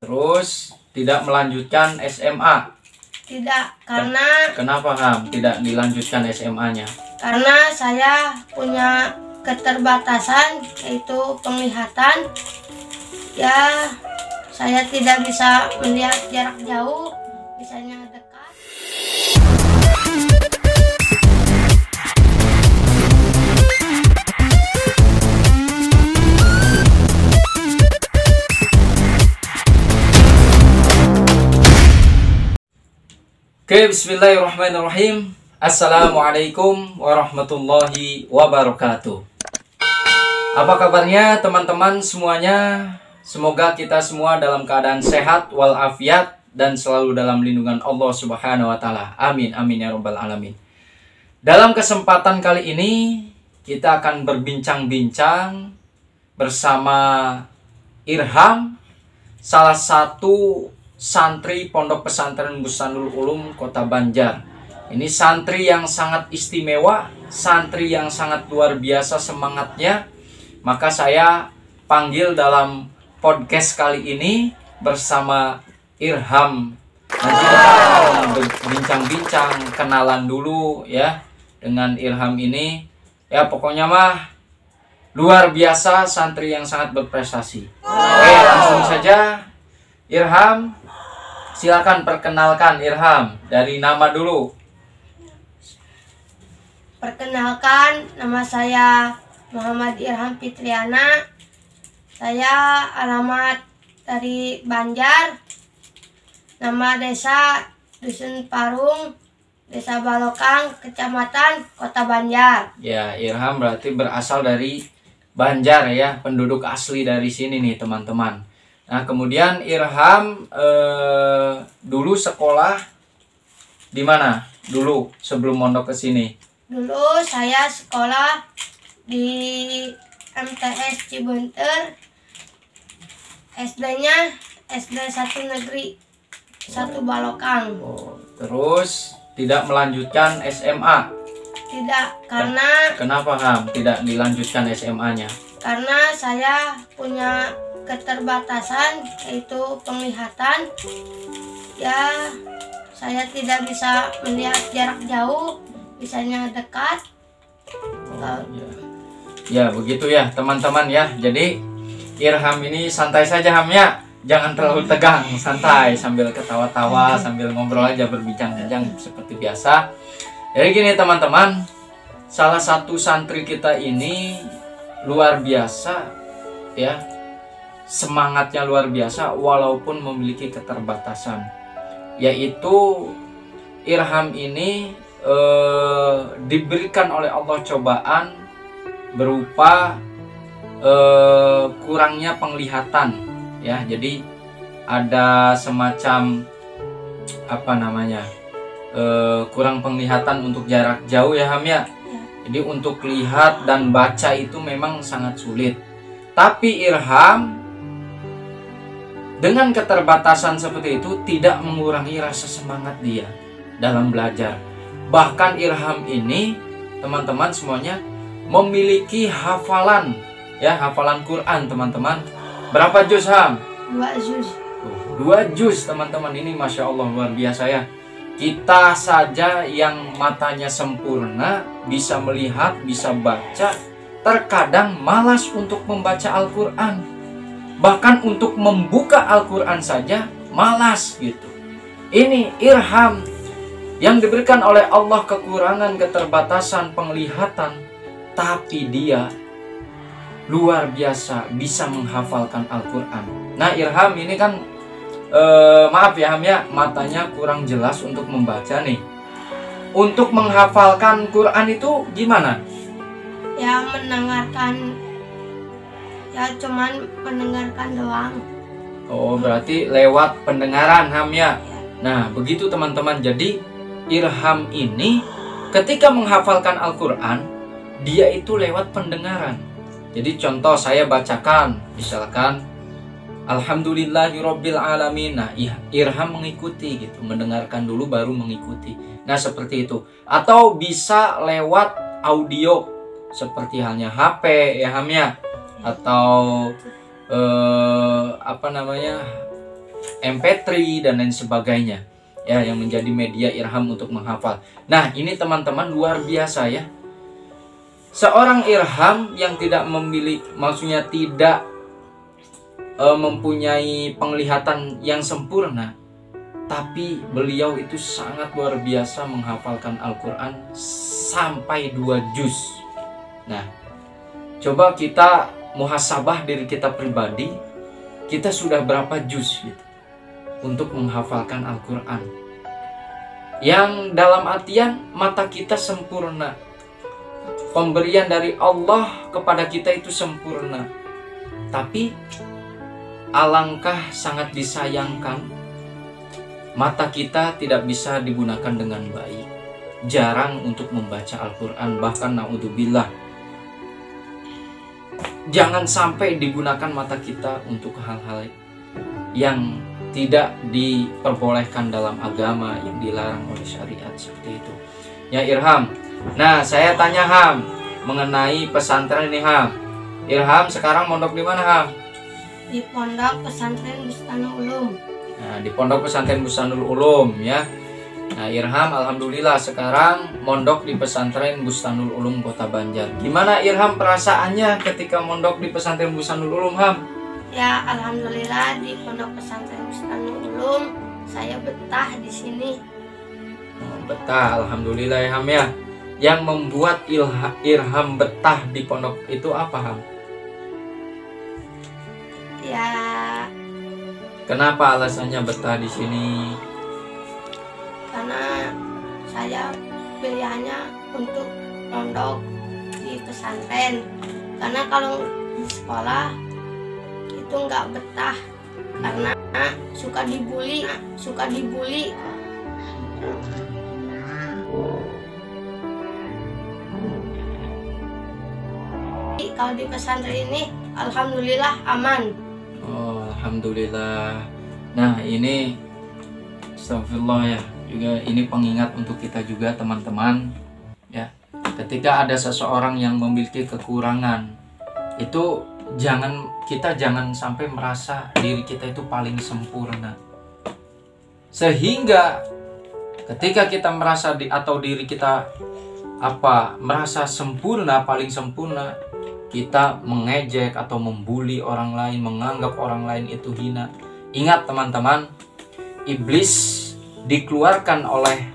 Terus tidak melanjutkan SMA. Tidak, karena Kenapa Ham tidak dilanjutkan SMA-nya? karena saya punya keterbatasan, yaitu penglihatan. Ya, saya tidak bisa melihat jarak jauh, bisanya dekat. Oke, bismillahirrahmanirrahim. Assalamualaikum warahmatullahi wabarakatuh. Apa kabarnya teman-teman semuanya? Semoga kita semua dalam keadaan sehat walafiat dan selalu dalam lindungan Allah Subhanahu wa taala. Amin amin ya rabbal alamin. Dalam kesempatan kali ini kita akan berbincang-bincang bersama Irham, salah satu santri Pondok Pesantren Bustanul Ulum Kota Banjar. Ini santri yang sangat istimewa, santri yang sangat luar biasa semangatnya. Maka saya panggil dalam podcast kali ini bersama Irham. Nanti kita akan berbincang-bincang, kenalan dulu ya dengan Irham ini. Ya pokoknya mah luar biasa, santri yang sangat berprestasi. Oke, langsung saja Irham, silakan perkenalkan Irham dari nama dulu. Perkenalkan, nama saya Muhammad Irham Fitriana. Saya alamat dari Banjar. Nama desa Dusun Parung, Desa Balokang, Kecamatan Kota Banjar. Ya, Irham berarti berasal dari Banjar ya, penduduk asli dari sini nih teman-teman. Nah, kemudian Irham dulu sekolah di mana? Dulu sebelum mondok ke sini. Dulu saya sekolah di MTS Cibunter. SD-nya SD 1 Negeri 1 Balokang. Oh, terus tidak melanjutkan SMA. Tidak, karena Kenapa Ham tidak dilanjutkan SMA-nya? karena saya punya keterbatasan, yaitu penglihatan. Ya, saya tidak bisa melihat jarak jauh, bisanya dekat. Oh, ya begitu ya teman-teman ya. Jadi Irham ini santai saja Ham ya, jangan terlalu tegang, santai sambil ketawa-tawa, sambil ngobrol aja, berbincang-bincang seperti biasa. Jadi gini teman-teman, salah satu santri kita ini luar biasa ya, semangatnya luar biasa walaupun memiliki keterbatasan. Yaitu Irham ini diberikan oleh Allah cobaan berupa kurangnya penglihatan ya. Jadi ada semacam apa namanya, kurang penglihatan untuk jarak jauh ya Ham ya. Jadi untuk lihat dan baca itu memang sangat sulit. Tapi Irham dengan keterbatasan seperti itu tidak mengurangi rasa semangat dia dalam belajar. Bahkan Irham ini teman-teman semuanya memiliki hafalan ya, hafalan Quran teman-teman. Berapa juz Ham? 2 juz. 2 juz teman-teman, ini Masya Allah luar biasa ya. Kita saja yang matanya sempurna, bisa melihat, bisa baca, terkadang malas untuk membaca Al-Quran. Bahkan untuk membuka Al-Quran saja malas gitu. Ini Irham yang diberikan oleh Allah kekurangan, keterbatasan penglihatan, tapi dia luar biasa bisa menghafalkan Al-Quran. Nah Irham ini kan maaf ya Ham ya, matanya kurang jelas untuk membaca nih. Untuk menghafalkan Quran itu gimana? Ya mendengarkan, ya cuman mendengarkan doang. Oh berarti lewat pendengaran Ham ya. Nah begitu teman-teman, jadi Irham ini ketika menghafalkan Al-Quran, dia itu lewat pendengaran. Jadi contoh saya bacakan, misalkan Alhamdulillahirabbil alamin. Nah, Irham mengikuti gitu, mendengarkan dulu baru mengikuti. Nah, seperti itu. Atau bisa lewat audio seperti halnya HP ya Ham ya, atau apa namanya, MP3 dan lain sebagainya ya, yang menjadi media Irham untuk menghafal. Nah, ini teman-teman luar biasa ya. Seorang Irham yang tidak memiliki, maksudnya tidak mempunyai penglihatan yang sempurna, tapi beliau itu sangat luar biasa menghafalkan Al-Quran sampai 2 juz. Nah, coba kita muhasabah diri kita pribadi, kita sudah berapa juz gitu untuk menghafalkan Al-Quran. Yang dalam artian mata kita sempurna, pemberian dari Allah kepada kita itu sempurna. Tapi alangkah sangat disayangkan mata kita tidak bisa digunakan dengan baik, jarang untuk membaca Al-Quran, bahkan naudzubillah, jangan sampai digunakan mata kita untuk hal-hal yang tidak diperbolehkan dalam agama, yang dilarang oleh syariat seperti itu ya Irham. Nah, saya tanya Ham mengenai pesantren ini Ham. Irham sekarang mondok di mana Ham? Di Pondok Pesantren Bustanul Ulum. Nah, di Pondok Pesantren Bustanul Ulum ya. Nah, Irham alhamdulillah sekarang mondok di Pesantren Bustanul Ulum Kota Banjar. Gimana Irham perasaannya ketika mondok di Pesantren Bustanul Ulum Ham? Ya, alhamdulillah di Pondok Pesantren Bustanul Ulum saya betah di sini. Oh, betah, alhamdulillah ya Ham ya. Yang membuat Irham betah di pondok itu apa Ham? Ya, kenapa alasannya betah di sini? karena saya pilihannya untuk mondok di pesantren. Karena kalau di sekolah itu nggak betah, karena suka dibully. Kalau di pesantren ini alhamdulillah aman. Oh, alhamdulillah. Nah, ini astagfirullah ya, juga ini pengingat untuk kita juga teman-teman ya. Ketika ada seseorang yang memiliki kekurangan, itu kita jangan sampai merasa diri kita itu paling sempurna. Sehingga ketika kita merasa atau diri kita merasa sempurna, paling sempurna, kita mengejek atau membuli orang lain, menganggap orang lain itu hina. Ingat teman-teman, iblis dikeluarkan oleh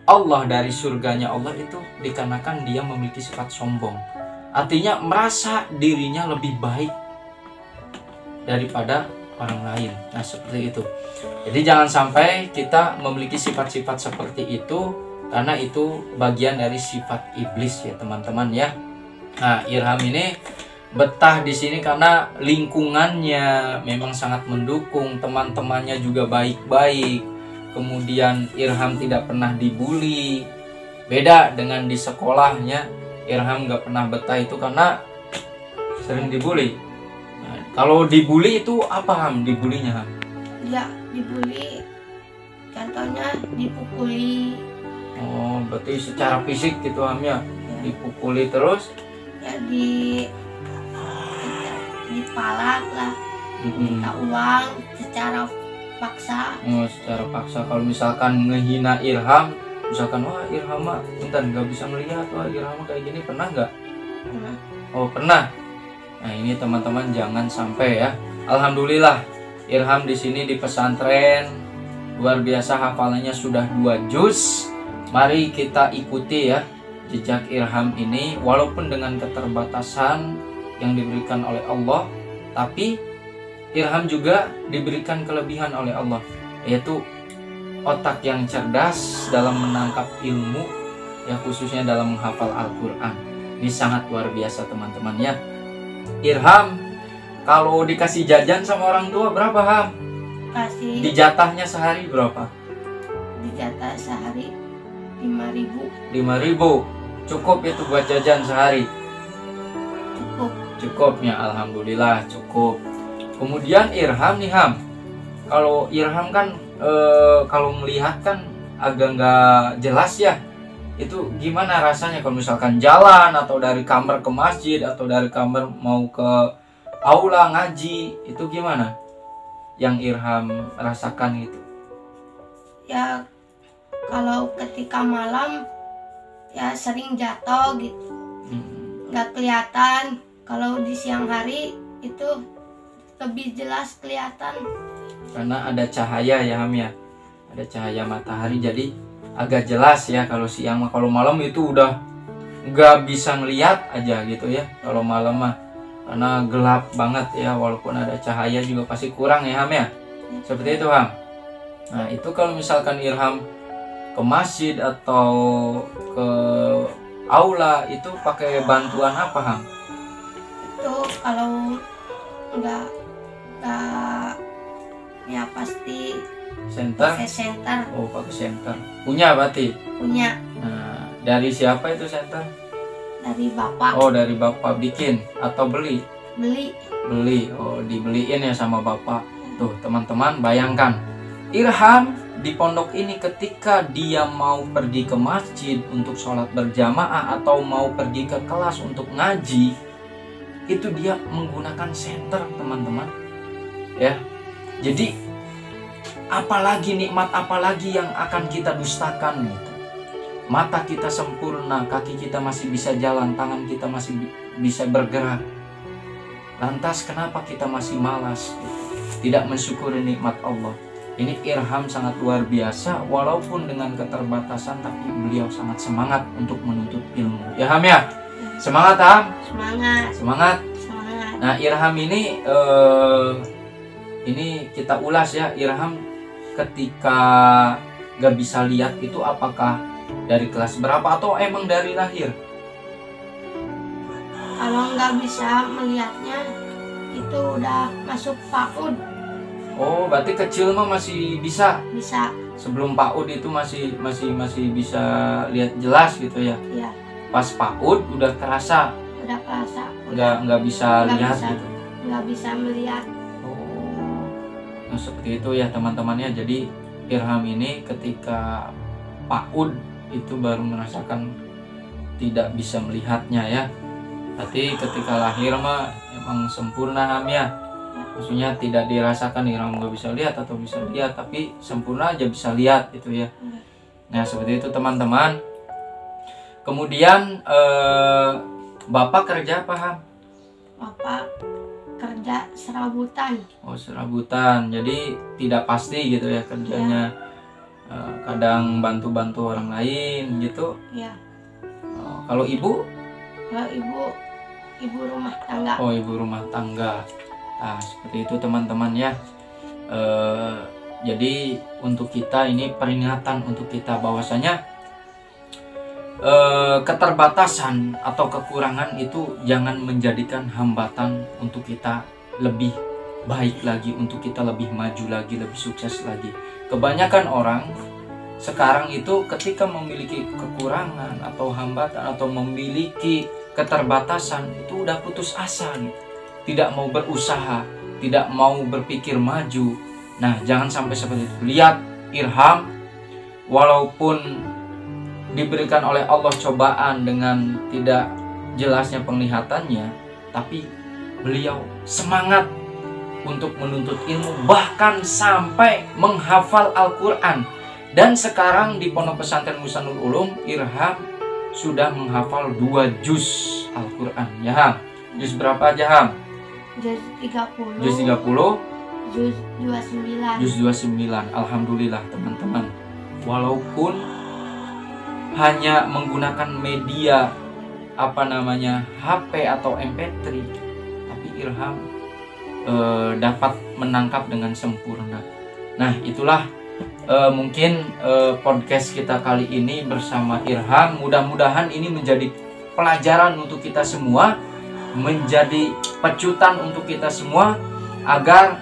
Allah dari surganya Allah itu dikarenakan dia memiliki sifat sombong. Artinya merasa dirinya lebih baik daripada orang lain. Nah, seperti itu. Jadi jangan sampai kita memiliki sifat-sifat seperti itu, karena itu bagian dari sifat iblis ya teman-teman ya. Nah, Irham ini betah di sini karena lingkungannya memang sangat mendukung, teman-temannya juga baik-baik. Kemudian Irham tidak pernah dibully. Beda dengan di sekolahnya, Irham nggak pernah betah itu karena sering dibully. Nah, kalau dibully itu apa Ham? Dibulinya Ham? Ya, dibully. Contohnya dipukuli. Oh, berarti secara fisik gitu Ham ya? Dipukuli terus? Ya, dipalak lah, minta uang secara paksa. Oh, secara paksa. Kalau misalkan ngehina Irham, misalkan wah Irham mah bentar nggak bisa melihat, wah Irham kayak gini, pernah nggak? Pernah. Oh, pernah. Nah, ini teman-teman jangan sampai ya. Alhamdulillah Irham di sini di pesantren luar biasa, hafalannya sudah 2 juz. Mari kita ikuti ya jejak Irham ini, walaupun dengan keterbatasan yang diberikan oleh Allah, tapi Irham juga diberikan kelebihan oleh Allah, yaitu otak yang cerdas dalam menangkap ilmu ya, khususnya dalam menghafal Al-Quran. Ini sangat luar biasa teman-teman ya. Irham kalau dikasih jajan sama orang tua berapa Ham? Kasih Dijatahnya sehari berapa? dijatah sehari 5.000. 5.000 cukup itu buat jajan sehari? Cukupnya alhamdulillah cukup. Kemudian Irham nih Ham, kalau Irham kan kalau melihat kan agak nggak jelas ya, itu gimana rasanya kalau misalkan jalan atau dari kamar ke masjid atau dari kamar mau ke aula ngaji, itu gimana? yang Irham rasakan gitu? Ya kalau ketika malam ya sering jatuh gitu, nggak kelihatan. Kalau di siang hari itu lebih jelas kelihatan. Karena ada cahaya ya Ham ya, ada cahaya matahari jadi agak jelas ya. Kalau siang mah, kalau malam itu udah nggak bisa ngeliat aja gitu ya. Kalau malam mah karena gelap banget ya, walaupun ada cahaya juga pasti kurang ya Ham ya. Seperti itu Ham. Nah itu kalau misalkan Irham ke masjid atau ke aula itu pakai bantuan apa Ham? Itu kalau nggak ya pasti Senter? pakai senter. Oh pakai senter. Punya berarti? Punya. Nah dari siapa itu senter? Dari bapak. Oh dari bapak bikin atau beli? Beli. Oh dibeliin ya sama bapak. Tuh teman-teman bayangkan, Irham di pondok ini ketika dia mau pergi ke masjid untuk sholat berjamaah atau mau pergi ke kelas untuk ngaji, itu dia menggunakan senter teman-teman ya. Jadi apalagi nikmat apalagi yang akan kita dustakan gitu. Mata kita sempurna, kaki kita masih bisa jalan, tangan kita masih bisa bergerak. Lantas kenapa kita masih malas gitu? Tidak mensyukuri nikmat Allah. Ini Irham sangat luar biasa, walaupun dengan keterbatasan tapi beliau sangat semangat untuk menuntut ilmu. Ya Ham ya? Semangat Ham? Semangat. Nah Irham ini kita ulas ya. Irham ketika gak bisa lihat itu apakah dari kelas berapa atau emang dari lahir? Kalau nggak bisa melihatnya itu udah masuk PAUD. Oh, berarti kecil mah masih bisa. Bisa. Sebelum PAUD itu masih bisa lihat jelas gitu ya. Iya. Pas PAUD udah kerasa. Udah nggak bisa lihat gitu. Nggak bisa melihat. Oh. Nah, seperti itu ya teman-temannya. Jadi Irham ini ketika PAUD itu baru merasakan tidak bisa melihatnya ya. Berarti ketika lahir mah emang sempurna Ham ya. Maksudnya tidak dirasakan Irham nggak bisa lihat atau bisa lihat, tapi sempurna aja bisa lihat gitu ya. Nah seperti itu teman-teman. Kemudian Bapak kerja apa Ham? Bapak kerja serabutan. Oh serabutan, jadi tidak pasti gitu ya kerjanya. Kadang bantu-bantu orang lain gitu. Iya. Kalau ibu? Kalau ibu rumah tangga. Oh ibu rumah tangga. Nah seperti itu teman-teman ya. Jadi untuk kita ini peringatan untuk kita bahwasanya keterbatasan atau kekurangan itu jangan menjadikan hambatan untuk kita lebih baik lagi, untuk kita lebih maju lagi, lebih sukses lagi. Kebanyakan orang sekarang itu ketika memiliki kekurangan atau hambatan atau memiliki keterbatasan itu udah putus asa gitu. Tidak mau berusaha, tidak mau berpikir maju. Nah, jangan sampai seperti itu. Lihat Irham, walaupun diberikan oleh Allah cobaan dengan tidak jelasnya penglihatannya, tapi beliau semangat untuk menuntut ilmu, bahkan sampai menghafal Al-Quran. Dan sekarang di Pondok Pesantren Musanul Ulum, Irham sudah menghafal 2 juz Al-Quran. Ya Ham? Juz berapa aja Ham? Juz 30. Juz 30. Juz 29. Juz 29. Alhamdulillah teman-teman. Walaupun hanya menggunakan media HP atau MP3, tapi Irham dapat menangkap dengan sempurna. Nah itulah mungkin podcast kita kali ini bersama Irham. Mudah-mudahan ini menjadi pelajaran untuk kita semua, menjadi pecutan untuk kita semua, agar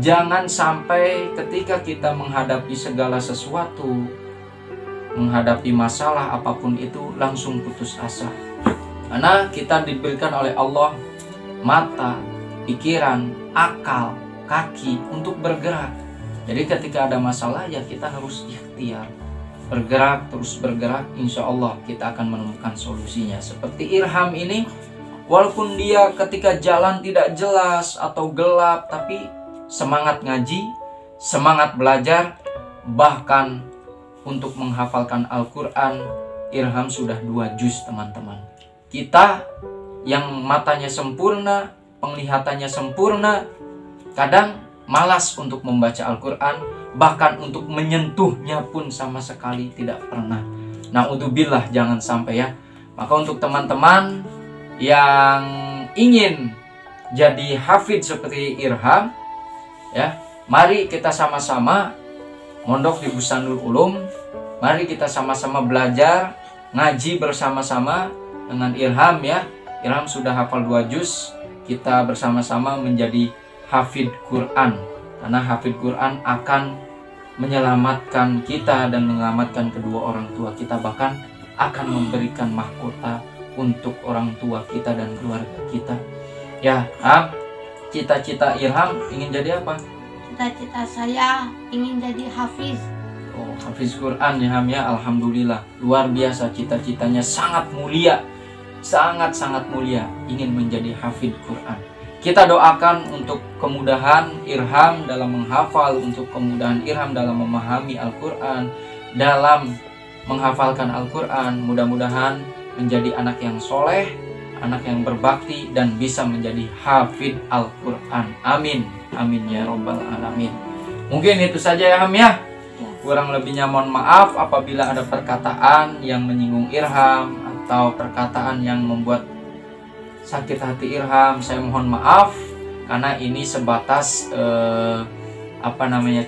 jangan sampai ketika kita menghadapi segala sesuatu, menghadapi masalah apapun itu langsung putus asa. Karena kita diberikan oleh Allah mata, pikiran, akal, kaki untuk bergerak. Jadi ketika ada masalah ya kita harus ikhtiar, bergerak, terus bergerak, insya Allah kita akan menemukan solusinya. Seperti Irham ini, walaupun dia ketika jalan tidak jelas atau gelap, tapi semangat ngaji, semangat belajar, bahkan untuk menghafalkan Al-Quran. Irham sudah 2 juz teman-teman. Kita yang matanya sempurna, penglihatannya sempurna, kadang malas untuk membaca Al-Quran, bahkan untuk menyentuhnya pun sama sekali tidak pernah. Na'udzubillah, jangan sampai ya. Maka untuk teman-teman yang ingin jadi hafid seperti Irham, ya, mari kita sama-sama mondok di Bustanul Ulum. Mari kita sama-sama belajar ngaji bersama-sama dengan Irham ya. Irham sudah hafal 2 juz. Kita bersama-sama menjadi hafid Quran, karena hafid Quran akan menyelamatkan kita dan menyelamatkan kedua orang tua kita, bahkan akan memberikan mahkota untuk orang tua kita dan keluarga kita. Ya, Ham, cita-cita Irham ingin jadi apa? Cita-cita saya ingin jadi hafiz. Oh, hafiz Quran ya Ham ya. Alhamdulillah, luar biasa, cita-citanya sangat mulia, sangat-sangat mulia, ingin menjadi hafid Quran. Kita doakan untuk kemudahan Irham dalam menghafal, untuk kemudahan Irham dalam memahami Al-Quran, dalam menghafalkan Al-Quran. Mudah-mudahan menjadi anak yang soleh, anak yang berbakti, dan bisa menjadi hafid Al-Quran. Amin. Amin ya Rabbal Alamin. Mungkin itu saja ya Ham ya. Kurang lebihnya mohon maaf apabila ada perkataan yang menyinggung Irham atau perkataan yang membuat sakit hati Irham. Saya mohon maaf, karena ini sebatas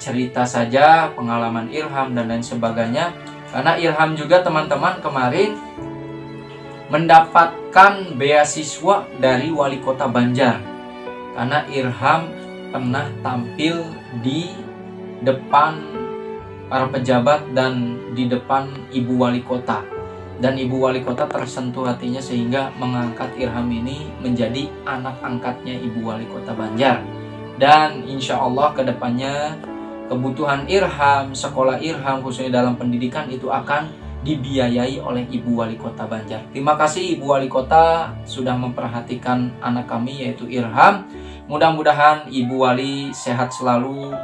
cerita saja, pengalaman Irham dan lain sebagainya. Karena Irham juga teman-teman kemarin mendapatkan beasiswa dari Wali Kota Banjar, karena Irham pernah tampil di depan para pejabat dan di depan Ibu Wali Kota, dan Ibu Wali Kota tersentuh hatinya sehingga mengangkat Irham ini menjadi anak angkatnya Ibu Wali Kota Banjar. Dan insya Allah kedepannya kebutuhan Irham, sekolah Irham khususnya dalam pendidikan itu akan dibiayai oleh Ibu Wali Kota Banjar. Terima kasih Ibu Wali Kota sudah memperhatikan anak kami yaitu Irham. Mudah-mudahan Ibu Wali sehat selalu,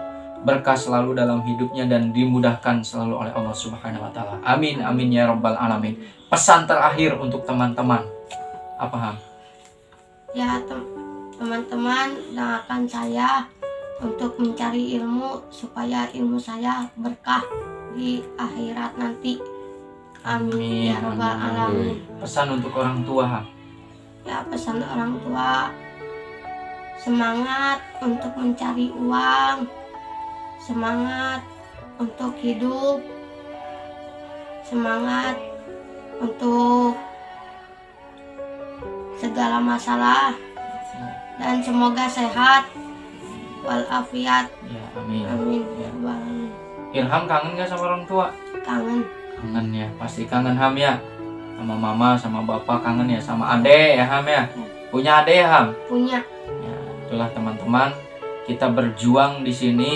berkah selalu dalam hidupnya, dan dimudahkan selalu oleh Allah Subhanahu wa Ta'ala. Amin, amin ya Rabbal Alamin. Pesan terakhir untuk teman-teman apa Ham? Ya, teman-teman, doakan saya untuk mencari ilmu supaya ilmu saya berkah di akhirat nanti. Amin ya Rabbal Alamin. Pesan untuk orang tua Ham? Ya, pesan orang tua, semangat untuk mencari uang, semangat untuk hidup, semangat untuk segala masalah, dan semoga sehat walafiat. Ya, amin. Amin. Ya. Irham kangen gak sama orang tua? Kangen. Kangen ya, pasti kangen Ham ya. Sama mama, sama bapak kangen ya, sama ade ya Ham ya. Punya ade ya Ham? Punya. Ya, itulah teman-teman, kita berjuang di sini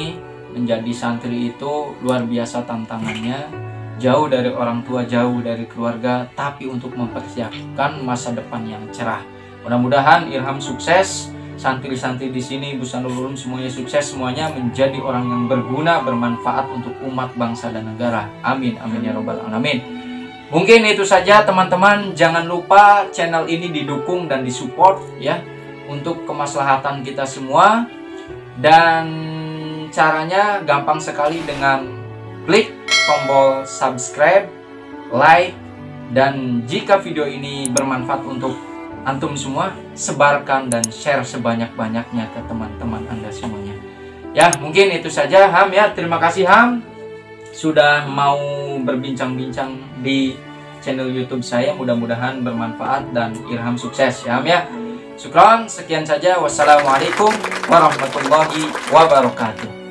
menjadi santri itu luar biasa tantangannya. Jauh dari orang tua, jauh dari keluarga, tapi untuk mempersiapkan masa depan yang cerah. Mudah-mudahan Irham sukses, santri-santri di sini Bustanul Ulum semuanya sukses, semuanya menjadi orang yang berguna, bermanfaat untuk umat, bangsa dan negara. Amin, amin ya Rabbal Alamin. Mungkin itu saja teman-teman. Jangan lupa channel ini didukung dan disupport ya, untuk kemaslahatan kita semua. Dan caranya gampang sekali dengan klik tombol subscribe, like, dan jika video ini bermanfaat untuk antum semua, sebarkan dan share sebanyak-banyaknya ke teman-teman Anda semuanya. Ya, mungkin itu saja Ham ya. Terima kasih Ham sudah mau berbincang-bincang di channel YouTube saya. Mudah-mudahan bermanfaat dan Irham sukses ya Ham ya. Syukran, sekian saja. Wassalamualaikum warahmatullahi wabarakatuh.